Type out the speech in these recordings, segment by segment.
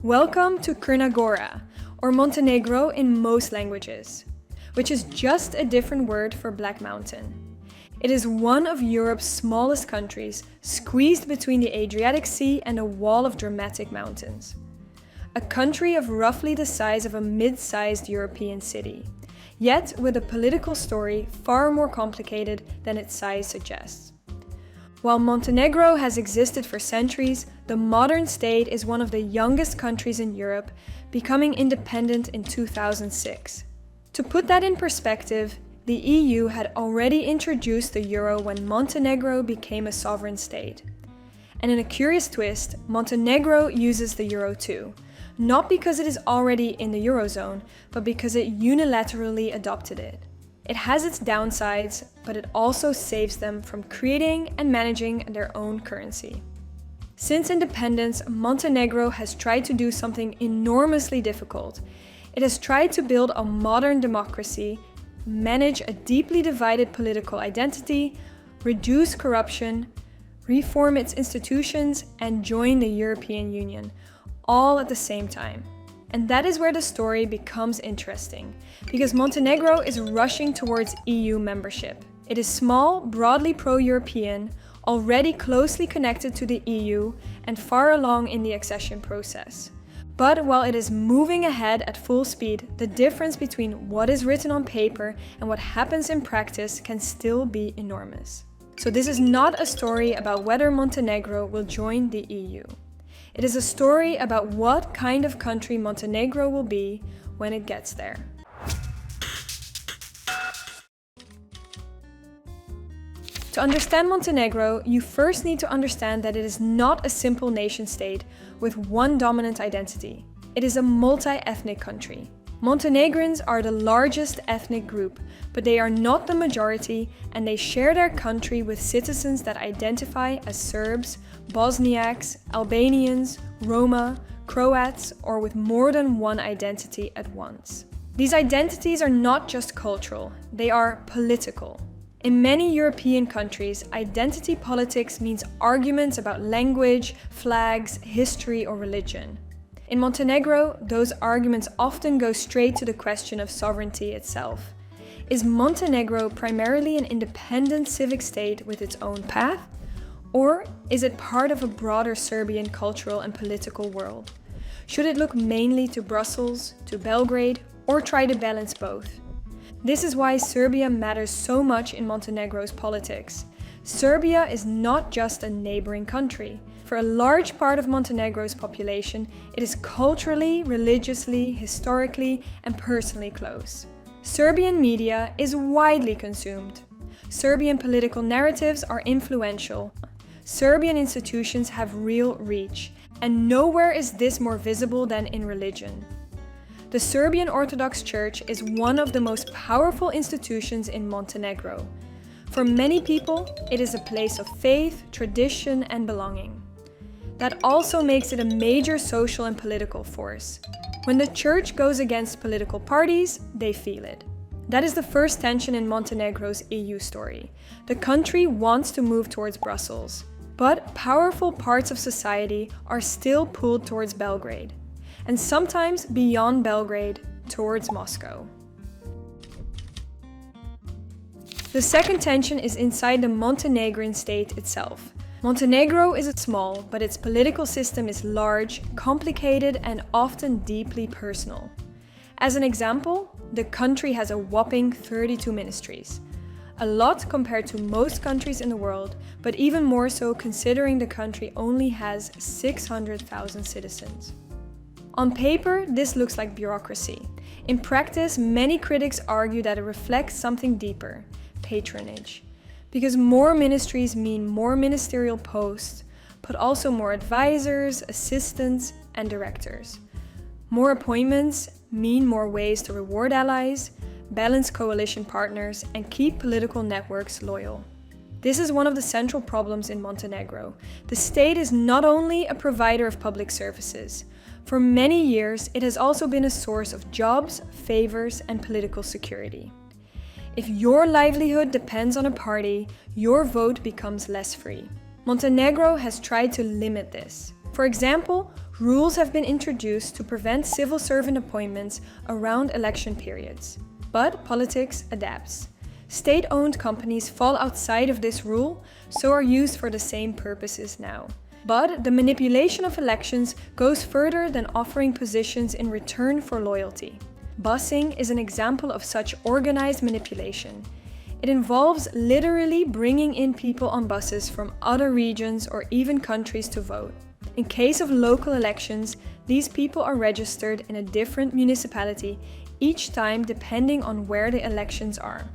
Welcome to Crna Gora, or Montenegro in most languages, which is just a different word for Black Mountain. It is one of Europe's smallest countries, squeezed between the Adriatic Sea and a wall of dramatic mountains. A country of roughly the size of a mid-sized European city, yet with a political story far more complicated than its size suggests. While Montenegro has existed for centuries, the modern state is one of the youngest countries in Europe, becoming independent in 2006. To put that in perspective, the EU had already introduced the euro when Montenegro became a sovereign state. And in a curious twist, Montenegro uses the euro too, not because it is already in the eurozone, but because it unilaterally adopted it. It has its downsides, but it also saves them from creating and managing their own currency. Since independence, Montenegro has tried to do something enormously difficult. It has tried to build a modern democracy, manage a deeply divided political identity, reduce corruption, reform its institutions, and join the European Union, all at the same time. And that is where the story becomes interesting, because Montenegro is rushing towards EU membership. It is small, broadly pro-European, already closely connected to the EU, and far along in the accession process. But while it is moving ahead at full speed, the difference between what is written on paper and what happens in practice can still be enormous. So this is not a story about whether Montenegro will join the EU. It is a story about what kind of country Montenegro will be when it gets there. To understand Montenegro, you first need to understand that it is not a simple nation-state with one dominant identity. It is a multi-ethnic country. Montenegrins are the largest ethnic group, but they are not the majority, and they share their country with citizens that identify as Serbs, Bosniaks, Albanians, Roma, Croats, or with more than one identity at once. These identities are not just cultural, they are political. In many European countries, identity politics means arguments about language, flags, history, or religion. In Montenegro, those arguments often go straight to the question of sovereignty itself. Is Montenegro primarily an independent civic state with its own path? Or is it part of a broader Serbian cultural and political world? Should it look mainly to Brussels, to Belgrade, or try to balance both? This is why Serbia matters so much in Montenegro's politics. Serbia is not just a neighboring country. For a large part of Montenegro's population, it is culturally, religiously, historically, and personally close. Serbian media is widely consumed. Serbian political narratives are influential. Serbian institutions have real reach, and nowhere is this more visible than in religion. The Serbian Orthodox Church is one of the most powerful institutions in Montenegro. For many people, it is a place of faith, tradition, and belonging. That also makes it a major social and political force. When the church goes against political parties, they feel it. That is the first tension in Montenegro's EU story. The country wants to move towards Brussels, but powerful parts of society are still pulled towards Belgrade, and sometimes beyond Belgrade, towards Moscow. The second tension is inside the Montenegrin state itself. Montenegro is small, but its political system is large, complicated, and often deeply personal. As an example, the country has a whopping 32 ministries. A lot compared to most countries in the world, but even more so considering the country only has 600,000 citizens. On paper, this looks like bureaucracy. In practice, many critics argue that it reflects something deeper: patronage. Because more ministries mean more ministerial posts, but also more advisors, assistants, and directors. More appointments mean more ways to reward allies, balance coalition partners, and keep political networks loyal. This is one of the central problems in Montenegro. The state is not only a provider of public services. For many years, it has also been a source of jobs, favors, and political security. If your livelihood depends on a party, your vote becomes less free. Montenegro has tried to limit this. For example, rules have been introduced to prevent civil servant appointments around election periods. But politics adapts. State-owned companies fall outside of this rule, so are used for the same purposes now. But the manipulation of elections goes further than offering positions in return for loyalty. Busing is an example of such organized manipulation. It involves literally bringing in people on buses from other regions or even countries to vote. In case of local elections, these people are registered in a different municipality each time depending on where the elections are.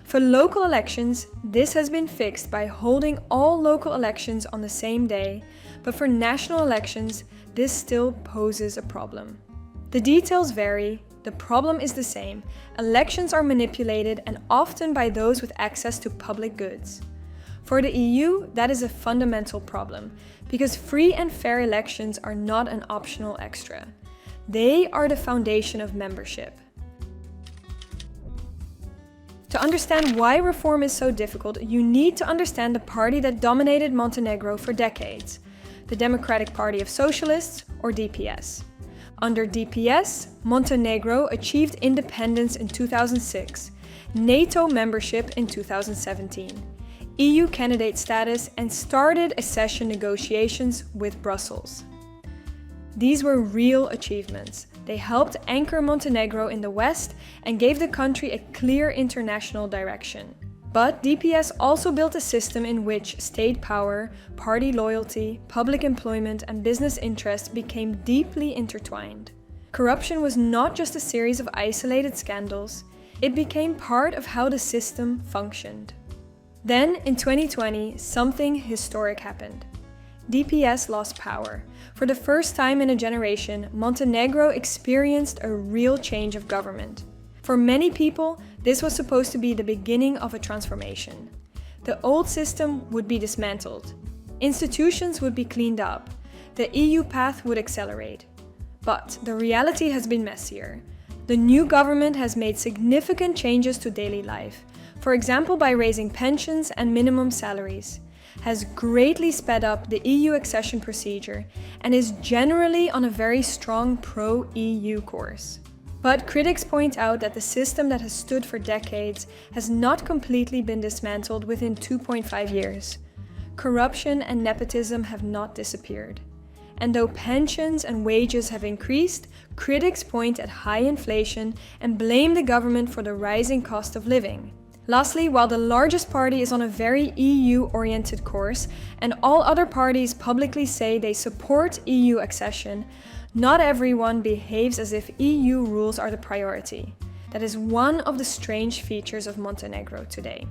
For local elections, this has been fixed by holding all local elections on the same day, but for national elections, this still poses a problem. The details vary. The problem is the same. Elections are manipulated and often by those with access to public goods. For the EU, that is a fundamental problem, because free and fair elections are not an optional extra. They are the foundation of membership. To understand why reform is so difficult, you need to understand the party that dominated Montenegro for decades, the Democratic Party of Socialists, or DPS. Under DPS, Montenegro achieved independence in 2006, NATO membership in 2017, EU candidate status, and started accession negotiations with Brussels. These were real achievements. They helped anchor Montenegro in the West and gave the country a clear international direction. But DPS also built a system in which state power, party loyalty, public employment, and business interests became deeply intertwined. Corruption was not just a series of isolated scandals, it became part of how the system functioned. Then, in 2020, something historic happened. DPS lost power. For the first time in a generation, Montenegro experienced a real change of government. For many people, this was supposed to be the beginning of a transformation. The old system would be dismantled. Institutions would be cleaned up. The EU path would accelerate. But the reality has been messier. The new government has made significant changes to daily life, for example by raising pensions and minimum salaries, has greatly sped up the EU accession procedure, and is generally on a very strong pro-EU course. But critics point out that the system that has stood for decades has not completely been dismantled within 2.5 years. Corruption and nepotism have not disappeared. And though pensions and wages have increased, critics point at high inflation and blame the government for the rising cost of living. Lastly, while the largest party is on a very EU-oriented course, and all other parties publicly say they support EU accession, not everyone behaves as if EU rules are the priority. That is one of the strange features of Montenegro today.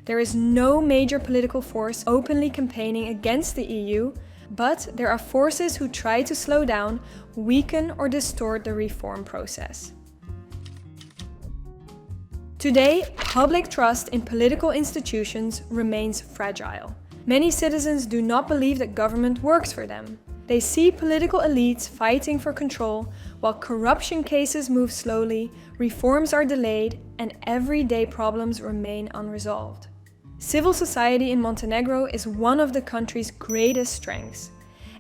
There is no major political force openly campaigning against the EU, but there are forces who try to slow down, weaken, or distort the reform process. Today, public trust in political institutions remains fragile. Many citizens do not believe that government works for them. They see political elites fighting for control, while corruption cases move slowly, reforms are delayed, and everyday problems remain unresolved. Civil society in Montenegro is one of the country's greatest strengths.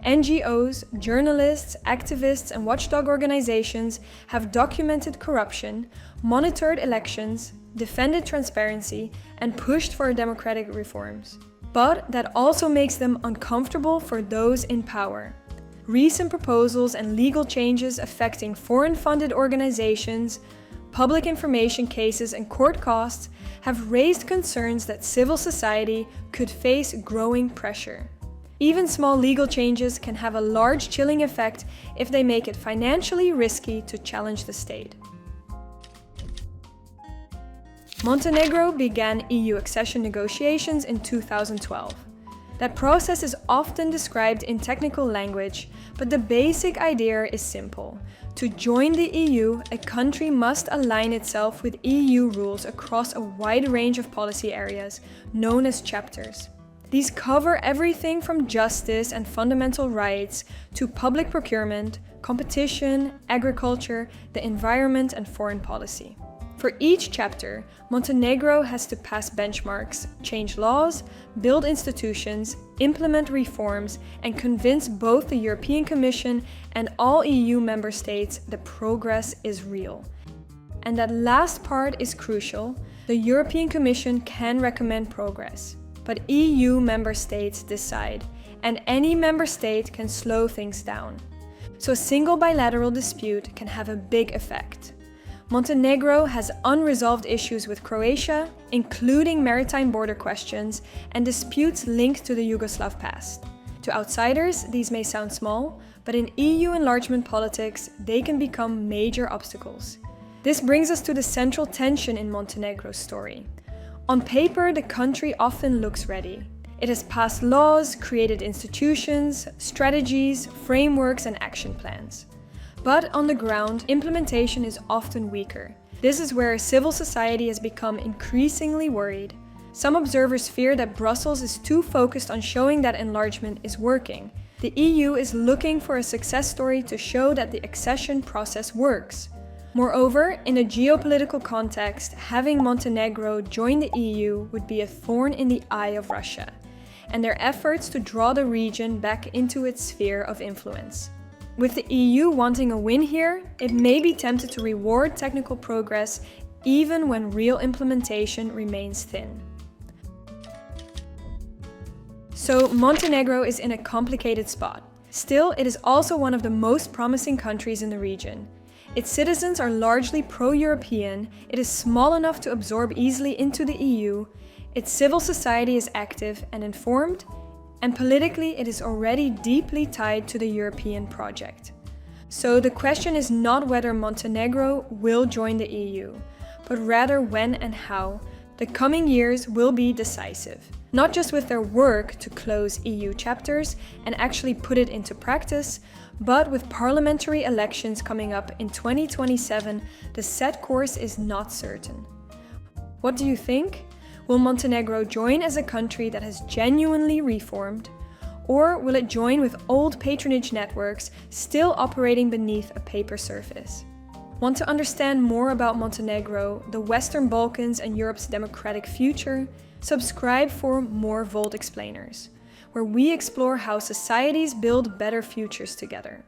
NGOs, journalists, activists, and watchdog organizations have documented corruption, monitored elections, defended transparency, and pushed for democratic reforms. But that also makes them uncomfortable for those in power. Recent proposals and legal changes affecting foreign-funded organizations, public information cases, and court costs have raised concerns that civil society could face growing pressure. Even small legal changes can have a large chilling effect if they make it financially risky to challenge the state. Montenegro began EU accession negotiations in 2012. That process is often described in technical language, but the basic idea is simple. To join the EU, a country must align itself with EU rules across a wide range of policy areas, known as chapters. These cover everything from justice and fundamental rights to public procurement, competition, agriculture, the environment, and foreign policy. For each chapter, Montenegro has to pass benchmarks, change laws, build institutions, implement reforms, and convince both the European Commission and all EU member states that progress is real. And that last part is crucial. The European Commission can recommend progress, but EU member states decide, and any member state can slow things down. So a single bilateral dispute can have a big effect. Montenegro has unresolved issues with Croatia, including maritime border questions and disputes linked to the Yugoslav past. To outsiders, these may sound small, but in EU enlargement politics, they can become major obstacles. This brings us to the central tension in Montenegro's story. On paper, the country often looks ready. It has passed laws, created institutions, strategies, frameworks, and action plans. But on the ground, implementation is often weaker. This is where civil society has become increasingly worried. Some observers fear that Brussels is too focused on showing that enlargement is working. The EU is looking for a success story to show that the accession process works. Moreover, in a geopolitical context, having Montenegro join the EU would be a thorn in the eye of Russia, and their efforts to draw the region back into its sphere of influence. With the EU wanting a win here, it may be tempted to reward technical progress even when real implementation remains thin. So Montenegro is in a complicated spot. Still, it is also one of the most promising countries in the region. Its citizens are largely pro-European, it is small enough to absorb easily into the EU, its civil society is active and informed, and politically it is already deeply tied to the European project. So the question is not whether Montenegro will join the EU, but rather when and how. The coming years will be decisive, not just with their work to close EU chapters and actually put it into practice, but with parliamentary elections coming up in 2027, the set course is not certain. What do you think? Will Montenegro join as a country that has genuinely reformed? Or will it join with old patronage networks still operating beneath a paper surface? Want to understand more about Montenegro, the Western Balkans and Europe's democratic future? Subscribe for more Volt Explainers, where we explore how societies build better futures together.